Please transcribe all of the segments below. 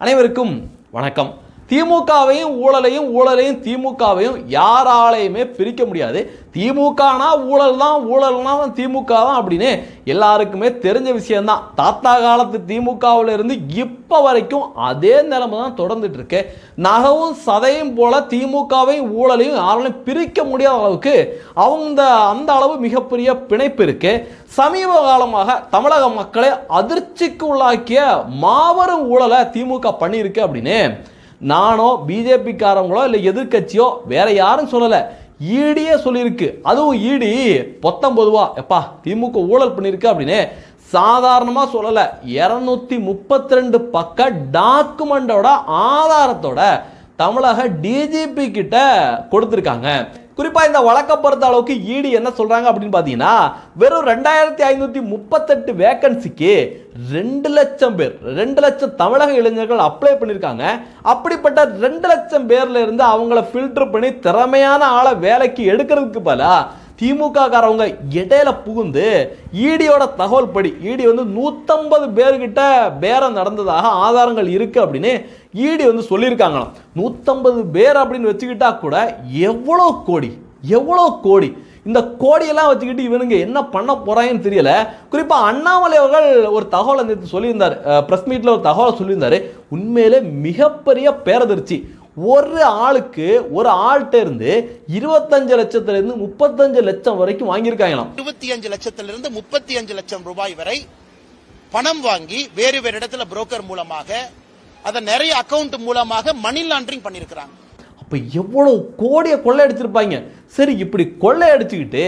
அனைவருக்கும் வணக்கம். திமுகவையும் ஊழலையும் ஊழலையும் திமுகவையும் யாராலையுமே பிரிக்க முடியாது. திமுகனா ஊழல் தான், ஊழல்னா திமுக தான் அப்படின்னு எல்லாருக்குமே தெரிஞ்ச விஷயம்தான். தாத்தா காலத்து திமுகவில் இருந்து இப்போ வரைக்கும் அதே நிலைமை தான் தொடர்ந்துட்டு இருக்கு. நகவும் சதையும் போல திமுகவையும் ஊழலையும் யாராலையும் பிரிக்க முடியாத அளவுக்கு அந்த அளவு மிகப்பெரிய பிணைப்பு இருக்கு. சமீப காலமாக தமிழக மக்களை அதிர்ச்சிக்கு உள்ளாக்கிய மாபெரும் ஊழலை திமுக பண்ணியிருக்கு அப்படின்னு நானோ பிஜேபிக்காரங்களோ இல்லை எதிர்கட்சியோ வேற யாரும் சொல்லலை, ஈடியே சொல்லியிருக்கு. அதுவும் ஈடி பொத்தம்பொதுவா எப்பா திமுக ஊழல் பண்ணியிருக்கு அப்படின்னு சாதாரணமாக சொல்லலை. 232 பக்க டாக்குமெண்டோட ஆதாரத்தோட தமிழக டிஜிபி கிட்ட கொடுத்துருக்காங்க. குறிப்பாக இந்த வழக்கை பொறுத்த அளவுக்கு ஈடி என்ன சொல்றாங்க அப்படின்னு பார்த்தீங்கன்னா, வெறும் 2538 வேக்கன்சிக்கு 2 லட்சம் பேர், 2 லட்சம் தமிழக இளைஞர்கள் அப்ளை பண்ணியிருக்காங்க. அப்படிப்பட்ட 2 லட்சம் பேர்ல இருந்து அவங்கள ஃபில்டர் பண்ணி திறமையான ஆளை வேலைக்கு எடுக்கிறதுக்கு பதிலா திமுக காரவங்க இடையில புகுந்து ஈடியோட தகவல் படி ஈடி 150 பேர்கிட்ட பேரம் நடந்ததாக ஆதாரங்கள் இருக்கு அப்படின்னு ஈடி சொல்லியிருக்காங்களாம். 150 பேர் அப்படின்னு வச்சுக்கிட்டா கூட எவ்வளோ கோடி இந்த கோடியெல்லாம் வச்சுக்கிட்டு இவனுங்க என்ன பண்ண போறாங்கன்னு தெரியல. குறிப்பா அண்ணாமலை அவர்கள் ஒரு தகவலை நேற்று சொல்லியிருந்தார், பிரஸ் மீட்ல ஒரு தகவலை சொல்லியிருந்தாரு. உண்மையிலே மிகப்பெரிய பேரதிர்ச்சி. ஒரு ஆளுக்கு ஒரு ஆள்கிட்ட இருந்து 25 லட்சத்துல இருந்து 35 லட்சம் வரைக்கும் வாங்கியிருக்காங்களாம். 25 லட்சத்திலிருந்து 35 லட்சம் ரூபாய் வரை பணம் வாங்கி வேறு வேறு இடத்துல புரோக்கர் மூலமாக அதை நிறைய அக்கவுண்ட் மூலமாக மணி லாண்டரிங் பண்ணிருக்காங்க. அப்ப எவ்வளவு கோடியை கொள்ளை அடிச்சிருப்பாங்க. சரி, இப்படி கொள்ளை அடிச்சுக்கிட்டு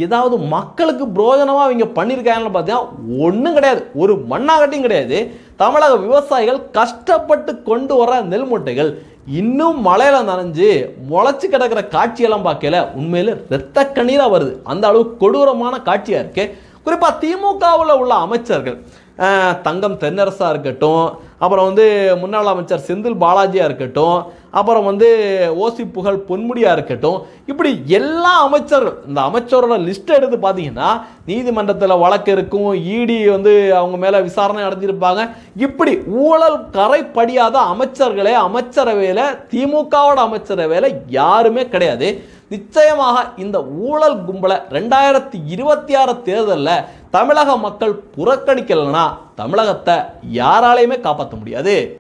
ஏதாவது மக்களுக்கு பிரோஜனமா அவங்க பண்ணியிருக்காங்கன்னு பார்த்தீங்கன்னா ஒன்றும் கிடையாது, ஒரு மண்ணாகட்டியும் கிடையாது. தமிழக விவசாயிகள் கஷ்டப்பட்டு கொண்டு வர நெல் மூட்டைகள் இன்னும் மழையில நனைஞ்சு முளைச்சு கிடக்கிற காட்சியெல்லாம் பார்க்கல உண்மையில இரத்த கண்ணீரா வருது. அந்த அளவு கொடூரமான காட்சியா இருக்கு. குறிப்பா திமுகவில் உள்ள அமைச்சர்கள் தங்கம் தென்னரசா இருக்கட்டும், அப்புறம் முன்னாள் அமைச்சர் செந்தில் பாலாஜியா இருக்கட்டும், அப்புறம் ஓசி புகழ் பொன்முடியா இருக்கட்டும், இப்படி எல்லா அமைச்சர்கள் இந்த அமைச்சரோட லிஸ்ட் எடுத்து பார்த்தீங்கன்னா நீதிமன்றத்தில் வழக்கு இருக்கும், ஈடி அவங்க மேல விசாரணை நடத்தியிருப்பாங்க. இப்படி ஊழல் கரை படியாத அமைச்சர்களே அமைச்சரவையில் திமுகவோட அமைச்சரவையில் யாருமே கிடையாது. நிச்சயமாக இந்த ஊழல் கும்பலை 2026 தேர்தலில் தமிழக மக்கள் புறக்கணிக்கலைன்னா தமிழகத்தை யாராலையுமே காப்பாற்ற முடியாது.